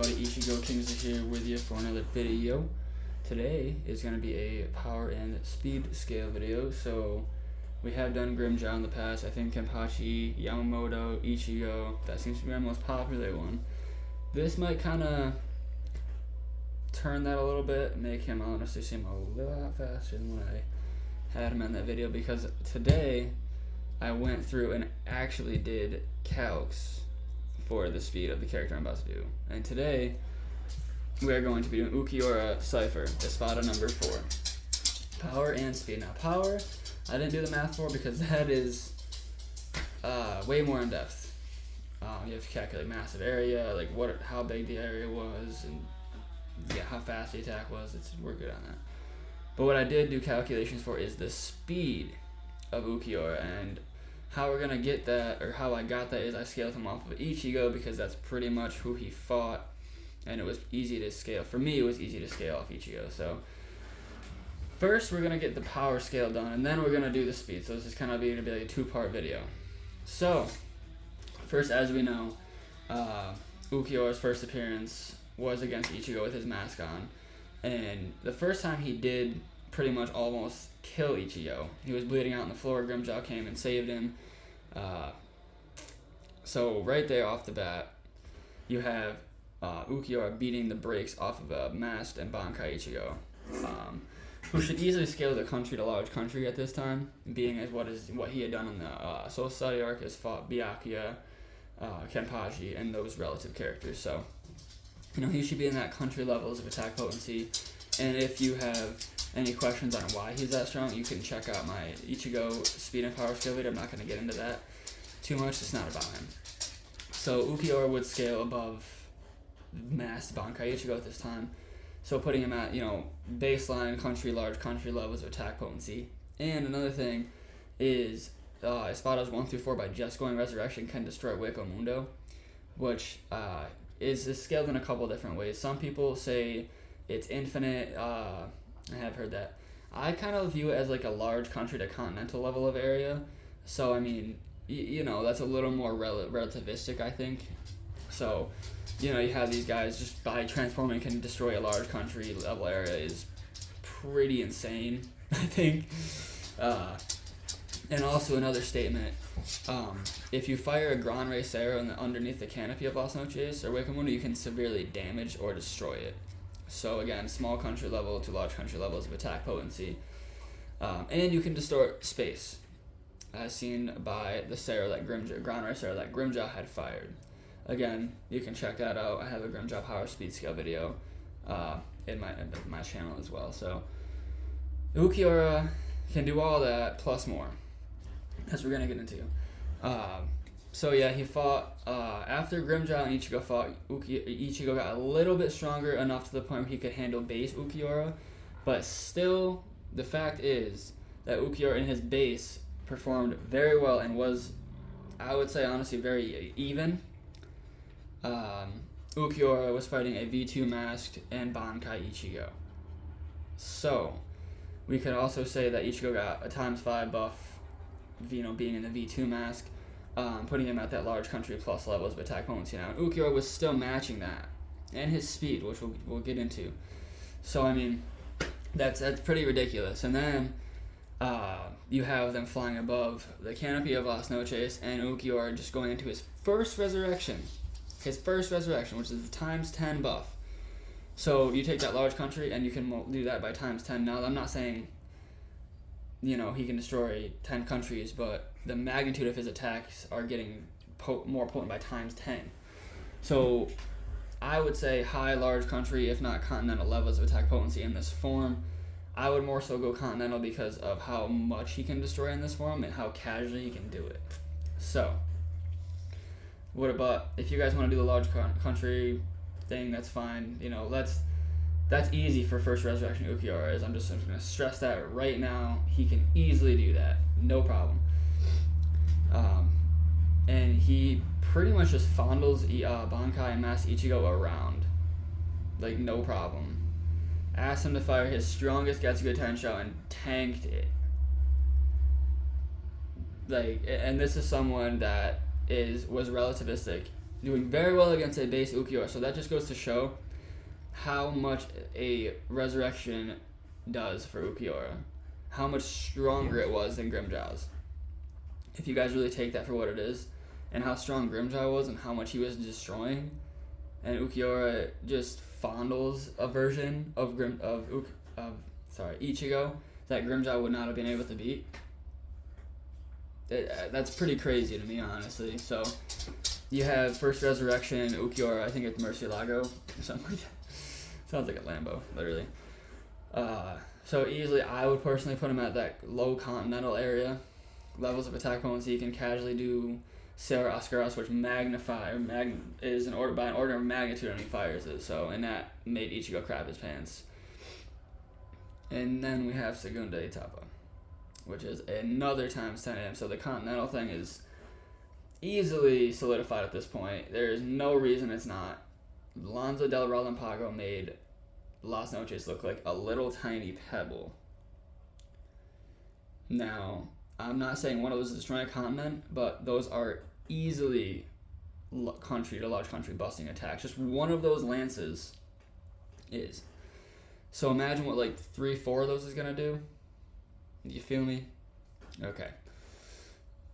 everybody, Ichigo Kings is here with you for another video. Today is going to be a power and speed scale video. So we have done Grimmjow in the past. I think Kenpachi, Yamamoto, Ichigo, that seems to be our most popular one. This might kind of turn that a little bit, make him honestly seem a lot faster than when I had him in that video, because today I went through and actually did CALCS for the speed of the character I'm about to do. And today, we are going to be doing Ulquiorra Cifer, Espada number 4. Power and speed. Now power, I didn't do the math for because that is way more in depth. You have to calculate massive area, like how big the area was, and yeah, how fast the attack was. We're good on that. But what I did do calculations for is the speed of Ulquiorra, and how we're going to get that, or how I got that, is I scaled him off of Ichigo because that's pretty much who he fought, and it was easy to scale. For me, it was easy to scale off Ichigo. So first we're going to get the power scale done, and then we're going to do the speed. So this is kind of going to be like a two-part video. So first, as we know, Ulquiorra's first appearance was against Ichigo with his mask on, and the first time he did pretty much almost kill Ichigo. He was bleeding out on the floor. Grimmjow came and saved him. So right there off the bat, you have Ulquiorra beating the brakes off of a masked and Bankai Ichigo, who should easily scale the country to large country at this time, being as what he had done in the Soul Society arc, has fought Byakuya, Kenpachi, and those relative characters. So, he should be in that country levels of attack potency. And if you have any questions on why he's that strong, you can check out my Ichigo speed and power scale video. I'm not going to get into that too much. It's not about him. So Ulquiorra would scale above masked Bankai Ichigo at this time. So putting him at, baseline large country levels of attack potency. And another thing is Espadas 1 through 4 by just going Resurrection can destroy Hueco Mundo, which is scaled in a couple different ways. Some people say it's infinite. I have heard that. I kind of view it as like a large country to continental level of area. So, that's a little more relativistic, I think. So, you have these guys just by transforming can destroy a large country level area is pretty insane, I think. And also another statement, if you fire a Gran Rey Cero underneath the canopy of Las Noches or Hueco Mundo, you can severely damage or destroy it. So again, small country level to large country levels of attack potency. And you can distort space, as seen by the Cero that Gran Rey Cero that Grimmjow had fired. Again, you can check that out. I have a Grimmjow power speed scale video in my channel as well. So Ulquiorra can do all that plus more, as we're gonna get into. So yeah, he fought, after Grimmjow and Ichigo fought, Ichigo got a little bit stronger enough to the point where he could handle base Ulquiorra, but still, the fact is that Ulquiorra in his base performed very well and was, I would say honestly, very even. Ulquiorra was fighting a V2 masked and Bankai Ichigo. So, we could also say that Ichigo got a ×5 buff, being in the V2 mask, putting him at that large country plus levels of attack potency now. And Ulquiorra was still matching that, and his speed, which we'll get into. So, that's pretty ridiculous. And then you have them flying above the canopy of Las Noches, and Ulquiorra just going into his first resurrection. Which is the ×10 buff. So you take that large country, and you can do that by ×10. Now, I'm not saying, he can destroy 10 countries, but the magnitude of his attacks are getting more potent by ×10. So I would say high large country, if not continental levels of attack potency in this form. I would more so go continental because of how much he can destroy in this form and how casually he can do it. So, what about, if you guys want to do the large country thing, that's fine. That's easy for first resurrection Ulquiorra is. I'm just going to stress that right now. He can easily do that, no problem. And he pretty much just fondles Bankai and Masked Ichigo around, like no problem. Asked him to fire his strongest Getsuga Tensho and tanked it. And this is someone that was relativistic doing very well against a base Ulquiorra. So that just goes to show how much a resurrection does for Ulquiorra. How much stronger it was than Grimjaw's. If you guys really take that for what it is, and how strong Grimjaw was and how much he was destroying, and Ulquiorra just fondles a version of Ichigo that Grimjaw would not have been able to beat. That's pretty crazy to me, honestly. So you have first resurrection Ulquiorra, I think it's Murcielago or something like that. Sounds like a Lambo, literally. So easily, I would personally put him at that low continental area. Levels of attack potency, he can casually do Sailor Oscaros, which is by an order of magnitude, and he fires it. So, and that made Ichigo crap his pants. And then we have Segunda Etapa, which is another times 10 AM. So the continental thing is easily solidified at this point. There's no reason it's not. Lonzo del Relampago made Las Noches look like a little tiny pebble. Now, I'm not saying one of those is destroying a continent, but those are easily large country busting attacks. Just one of those lances is. So imagine what like 3-4 of those is gonna do. You feel me? Okay.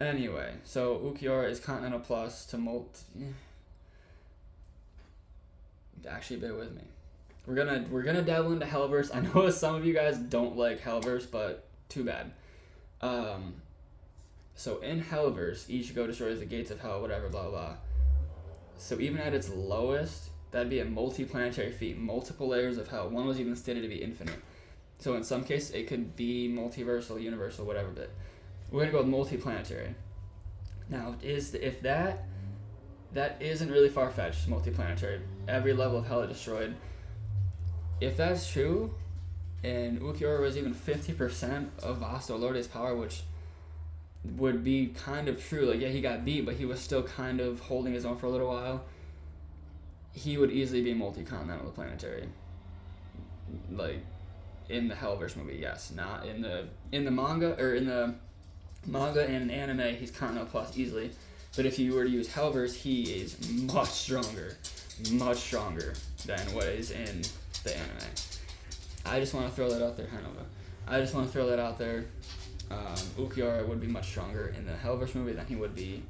Anyway, so Ulquiorra is Continental Plus to Actually, bear with me. We're gonna dabble into Hellverse. I know some of you guys don't like Hellverse, but too bad. So in Hellverse, Ichigo destroys the gates of hell, whatever, blah blah. So even at its lowest, that'd be a multi-planetary feat, multiple layers of hell. One was even stated to be infinite. So in some cases, it could be multiversal, universal, whatever. But we're gonna go with multi-planetary. Now, if that isn't really far-fetched, multi-planetary. Every level of hell it destroyed. If that's true, and Ulquiorra was even 50% of Vasto Lorde's power, which would be kind of true. Like, yeah, he got beat, but he was still kind of holding his own for a little while. He would easily be multi-continental planetary. Like, in the Hellverse movie, yes. Not in the manga, or in the manga and anime, he's Continental Plus easily. But if you were to use Hellverse, he is much stronger than what is in the anime. I just want to throw that out there, Ulquiorra would be much stronger in the Hellverse movie than he would be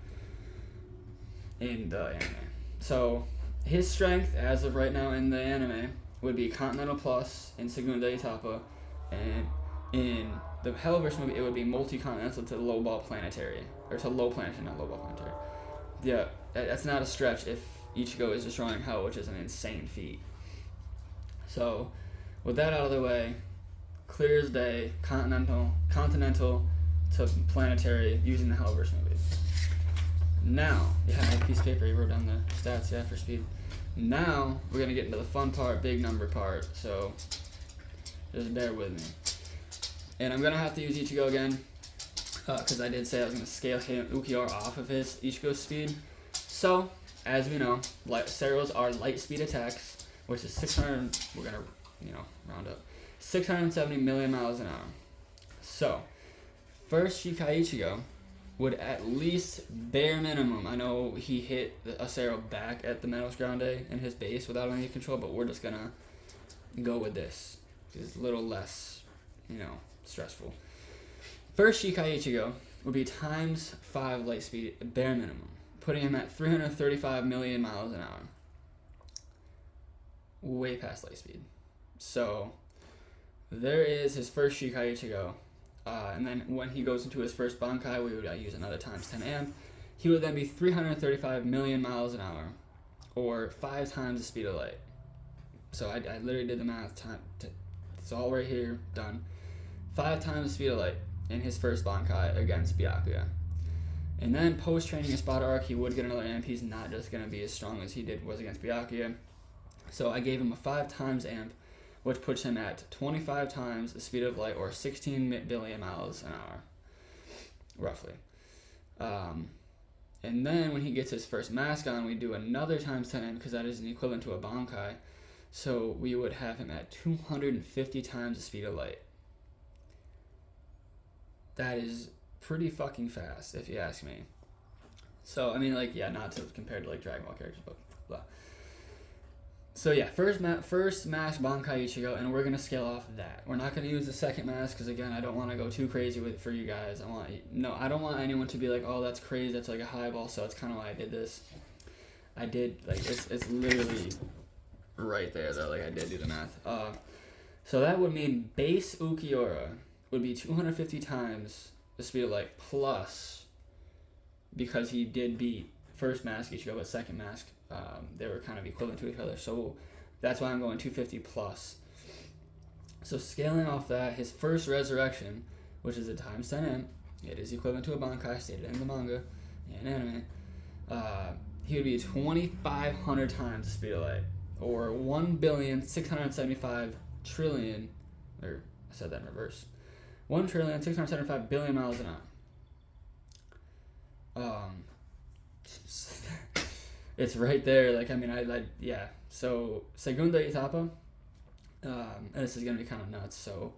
in the anime. So his strength, as of right now in the anime, would be Continental Plus in Segunda Etapa, and in the Hellverse movie, it would be multi-continental to low ball planetary, or to low planetary, not low ball planetary. Yeah, that's not a stretch if Ichigo is destroying hell, which is an insane feat. So, with that out of the way, clear as day, continental to planetary using the Hellverse movie. Now, a piece of paper, you wrote down the stats, for speed. Now, we're going to get into the fun part, big number part, so just bear with me. And I'm going to have to use Ichigo again, because I did say I was going to scale Ulquiorra off of his Ichigo's speed. So, as we know, Cereals are light speed attacks, which is 600, we're going to, round up, 670 million miles an hour. So, first Shikai Ichigo would at least, bare minimum, I know he hit a Cero back at the Menos Grande in his base without any control, but we're just going to go with this. It's a little less, stressful. First Shikai Ichigo would be times 5 light speed, bare minimum, putting him at 335 million miles an hour. Way past light speed. So, there is his first Shikai Ichigo. And then when he goes into his first Bankai, we would use another times 10 amp. He would then be 335 million miles an hour, or 5 times the speed of light. So I literally did the math. It's all right here, done. 5 times the speed of light in his first Bankai against Byakuya. And then post-training in Spada Arc, he would get another amp. He's not just going to be as strong as he was against Byakuya. So I gave him a 5 times amp, which puts him at 25 times the speed of light, or 16 billion miles an hour, roughly. And then when he gets his first mask on, we do another times 10 because that is an equivalent to a Bankai. So we would have him at 250 times the speed of light. That is pretty fucking fast, if you ask me. So I mean, like, yeah, not to compare to like Dragon Ball characters, but blah. So yeah, first mask Bankai Ichigo, and we're gonna scale off of that. We're not gonna use the second mask because again, I don't want to go too crazy with it for you guys. I don't want anyone to be like, oh, that's crazy, that's like a highball. So that's kind of why I did this. I did like it's literally right there though. Like I did do the math. So that would mean base Ulquiorra would be 250 times the speed of light plus, because he did beat first mask Ichigo, but second mask, they were kind of equivalent to each other. So that's why I'm going 250 plus. So scaling off that, his first resurrection, which is a times 10M, it is equivalent to a Bankai stated in the manga and anime. He would be 2,500 times the speed of light, or 1,675 trillion, or I said that in reverse, 1,675 billion miles an hour. It's right there. Like, I mean, yeah. So segunda etapa, and this is gonna be kind of nuts. So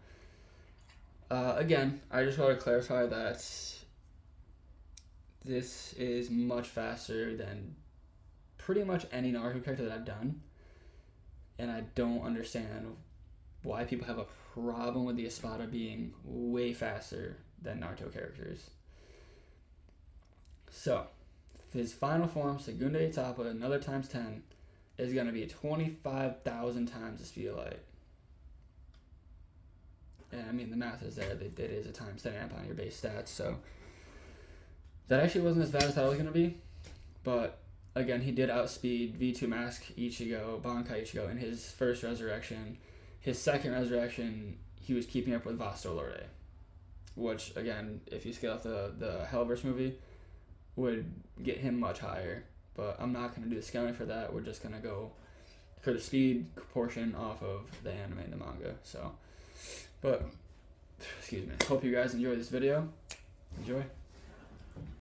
again, I just want to clarify that this is much faster than pretty much any Naruto character that I've done, and I don't understand why people have a problem with the Espada being way faster than Naruto characters. So his final form, Segunda Etapa, another times 10, is going to be 25,000 times the speed of light. And I mean, the math is there. It is a times 10 amp on your base stats. So that actually wasn't as bad as I thought it was going to be. But again, he did outspeed V2 Mask Ichigo, Bankai Ichigo in his first resurrection. His second resurrection, he was keeping up with Vasto Lorde, which, again, if you scale off the Hellverse movie, would get him much higher. But I'm not going to do the scaling for that. We're just going to go for the speed portion off of the anime and the manga. So, but, excuse me. Hope you guys enjoy this video. Enjoy.